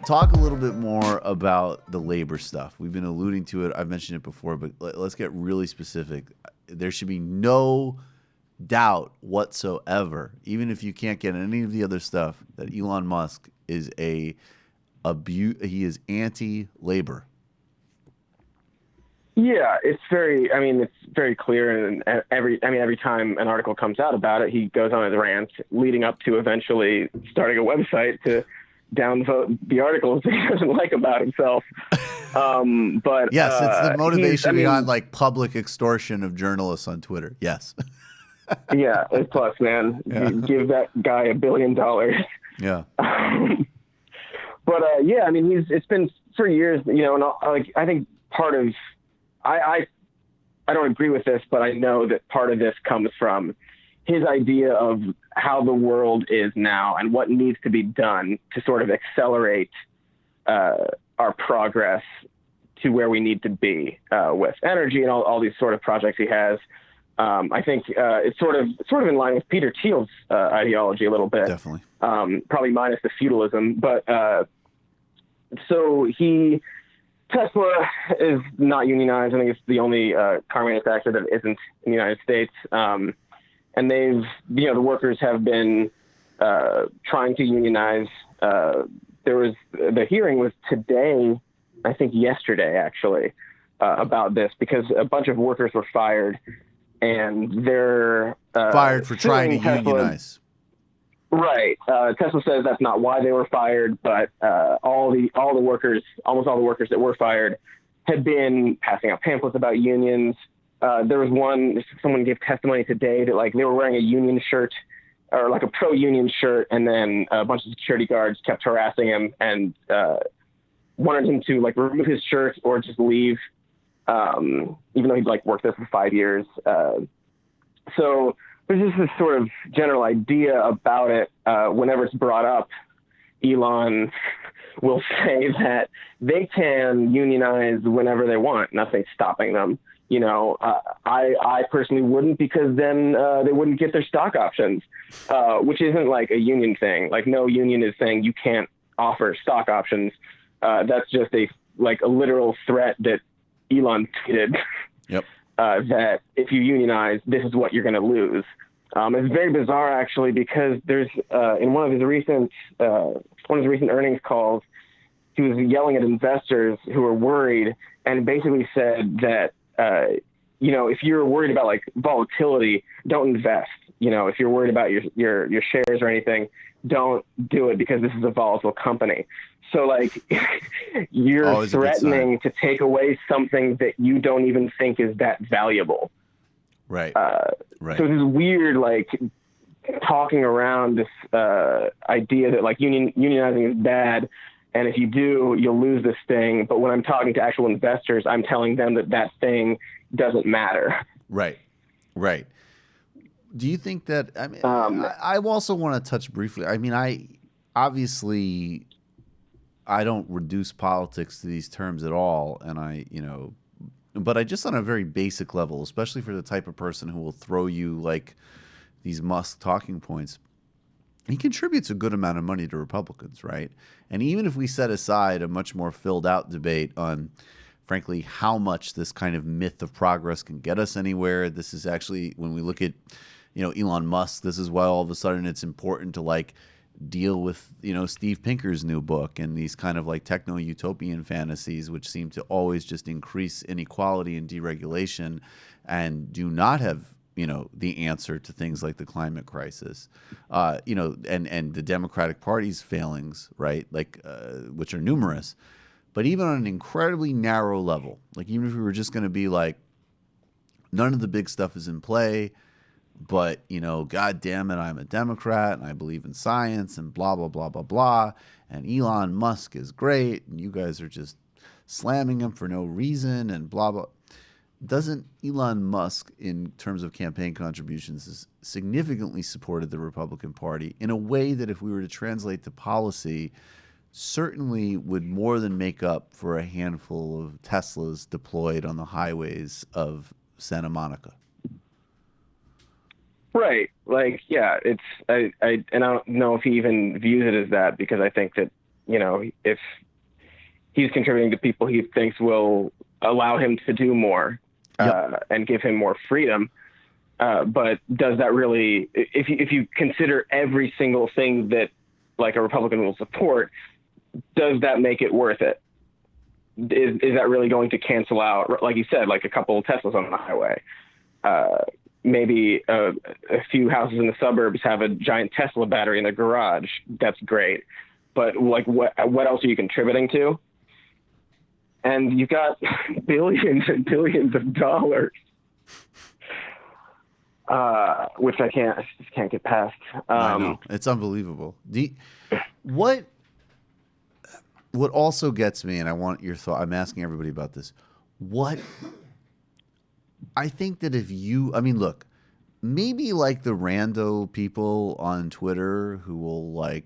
talk a little bit more about the labor stuff. We've been alluding to it. I've mentioned it before, but let's get really specific. There should be no doubt whatsoever, even if you can't get any of the other stuff, that Elon Musk is he is anti-labor. Yeah, it's very clear, and every time an article comes out about it, he goes on his rant, leading up to eventually starting a website to downvote the articles that he doesn't like about himself. But yes, it's the motivation behind like public extortion of journalists on Twitter. Yes. Yeah, it's plus, man. Yeah. Give that guy $1 billion. Yeah. But yeah, I mean, it's been for years, you know, and I think part of, I don't agree with this, but I know that part of this comes from his idea of how the world is now and what needs to be done to sort of accelerate our progress to where we need to be with energy and all these sort of projects he has. I think it's sort of in line with Peter Thiel's ideology a little bit. Definitely. Probably minus the feudalism, but so Tesla is not unionized. I think it's the only car manufacturer that isn't in the United States. And the workers have been trying to unionize. The hearing was today, I think yesterday actually, about this, because a bunch of workers were fired, and they're fired for trying to unionize. Right. Tesla says that's not why they were fired, but almost all the workers that were fired had been passing out pamphlets about unions. There was someone gave testimony today that like they were wearing a union shirt or like a pro-union shirt, and then a bunch of security guards kept harassing him and wanted him to like remove his shirt or just leave, even though he'd like worked there for 5 years. So there's just this sort of general idea about it. Whenever it's brought up, Elon will say that they can unionize whenever they want. Nothing's stopping them. You know, I personally wouldn't, because then they wouldn't get their stock options, which isn't like a union thing. Like no union is saying you can't offer stock options. That's just a literal threat that Elon tweeted. Yep. That if you unionize, this is what you're going to lose. It's very bizarre, actually, because there's in one of his recent earnings calls, he was yelling at investors who were worried, and basically said that if you're worried about like volatility, don't invest. You know, if you're worried about your shares or anything, don't do it, because this is a volatile company. So like you're threatening to take away something that you don't even think is that valuable. Right. Right. So this weird, like talking around this idea that like unionizing is bad, and if you do, you'll lose this thing. But when I'm talking to actual investors, I'm telling them that thing doesn't matter. Right. Right. Do you think that, I mean, I also want to touch briefly. I mean, I don't reduce politics to these terms at all. And but I just on a very basic level, especially for the type of person who will throw you like these Musk talking points, he contributes a good amount of money to Republicans, right? And even if we set aside a much more filled out debate on, frankly, how much this kind of myth of progress can get us anywhere, this is actually, when we look at, Elon Musk, this is why all of a sudden it's important to like deal with, Steve Pinker's new book and these kind of like techno-utopian fantasies, which seem to always just increase inequality and deregulation and do not have, the answer to things like the climate crisis, and the Democratic Party's failings, right? Like, which are numerous, but even on an incredibly narrow level, like even if we were just going to be like, none of the big stuff is in play, but, God damn it, I'm a Democrat and I believe in science and blah, blah, blah, blah, blah. And Elon Musk is great. And you guys are just slamming him for no reason and blah, blah. Doesn't Elon Musk, in terms of campaign contributions, has significantly supported the Republican Party in a way that if we were to translate to policy, certainly would more than make up for a handful of Teslas deployed on the highways of Santa Monica? Right. Like, yeah, I don't know if he even views it as that, because I think that if he's contributing to people he thinks will allow him to do more Yep. and give him more freedom. But does that really, if you consider every single thing that like a Republican will support, does that make it worth it? Is that really going to cancel out, like you said, like a couple of Teslas on the highway? Maybe a few houses in the suburbs have a giant Tesla battery in their garage. That's great. But like, what else are you contributing to? And you've got billions and billions of dollars, which I just can't get past. I know, it's unbelievable. What also gets me, and I want your thought. I'm asking everybody about this. I think that I mean, look, maybe like the rando people on Twitter who will like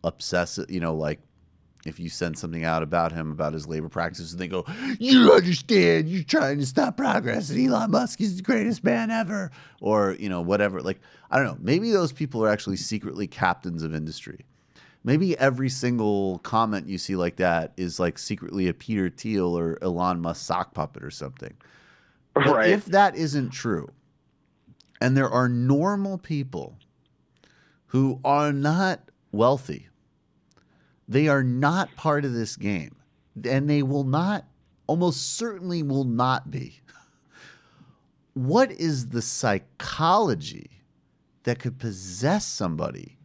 obsess it, like if you send something out about him, about his labor practices, and they go, "You don't understand, you're trying to stop progress, and Elon Musk is the greatest man ever," or, whatever. Like, I don't know, maybe those people are actually secretly captains of industry. Maybe every single comment you see like that is like secretly a Peter Thiel or Elon Musk sock puppet or something. But Right. if that isn't true, and there are normal people who are not wealthy, they are not part of this game, and they will not, almost certainly will not be. What is the psychology that could possess somebody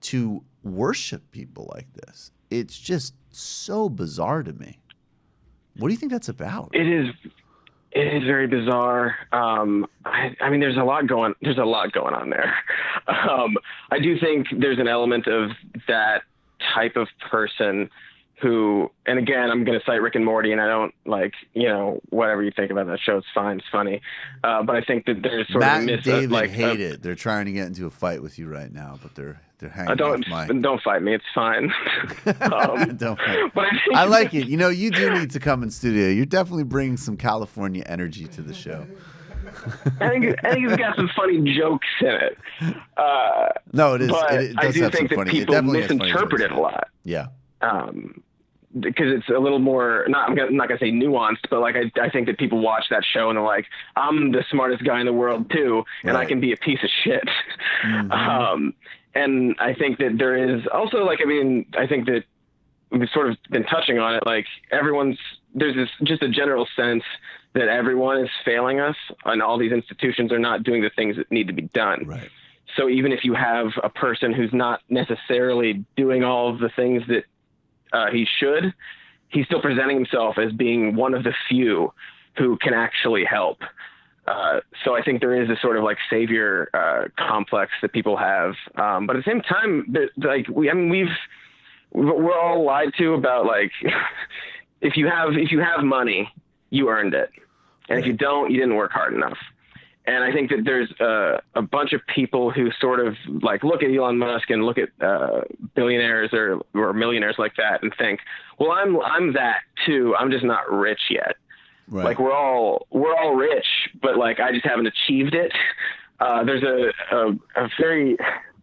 to worship people like this? It's just so bizarre to me. What do you think that's about? It is very bizarre. I mean, there's a lot going on there. I do think there's an element of that type of person who, and again, I'm going to cite Rick and Morty, and I don't whatever you think about that show, it's fine, it's funny. But I think that there's sort Matt of and David hate it. They're trying to get into a fight with you right now, but they're hanging off don't fight me. It's fine. Don't fight. But I like it. You do need to come in studio. You're definitely bringing some California energy to the show. I think it's got some funny jokes in it. No, it is. But It does I do have think some that funny. people It definitely has funny misinterpret jokes. it a lot. Yeah. Because it's a little more, I'm not gonna say nuanced, but like I think that people watch that show and they're like, I'm the smartest guy in the world too, and I can be a piece of shit. Mm-hmm. And I think that there is also I think that we've sort of been touching on it. Like there's just a general sense that everyone is failing us, and all these institutions are not doing the things that need to be done. Right. So even if you have a person who's not necessarily doing all of the things that he should, he's still presenting himself as being one of the few who can actually help. So I think there is a sort of like savior complex that people have. But at the same time, we're all lied to about like, if you have money, you earned it. And if you don't, you didn't work hard enough. And I think that there's a bunch of people who sort of like look at Elon Musk and look at billionaires or millionaires like that and think, well, I'm that too. I'm just not rich yet. Right. Like we're all rich, but like I just haven't achieved it. There's a very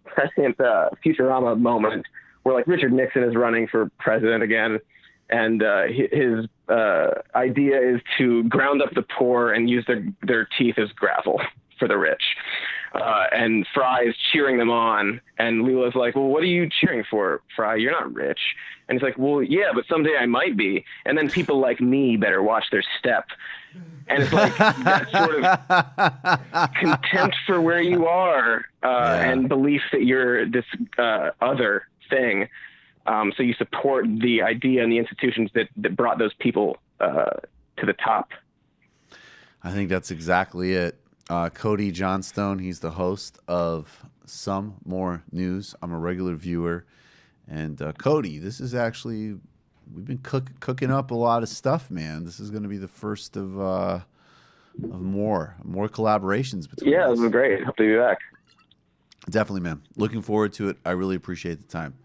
prescient Futurama moment where like Richard Nixon is running for president again. And his idea is to ground up the poor and use their teeth as gravel for the rich. And Fry is cheering them on. And Leela's like, well, what are you cheering for, Fry? You're not rich. And he's like, well, yeah, but someday I might be. And then people like me better watch their step. And it's like that sort of contempt for where you are and belief that you're this other thing. So you support the idea and the institutions that brought those people to the top. I think that's exactly it. Cody Johnston, he's the host of Some More News. I'm a regular viewer. And Cody, this is actually, we've been cooking up a lot of stuff, man. This is going to be the first of more collaborations between us. Yeah, this was great. Hope to be back. Definitely, man. Looking forward to it. I really appreciate the time.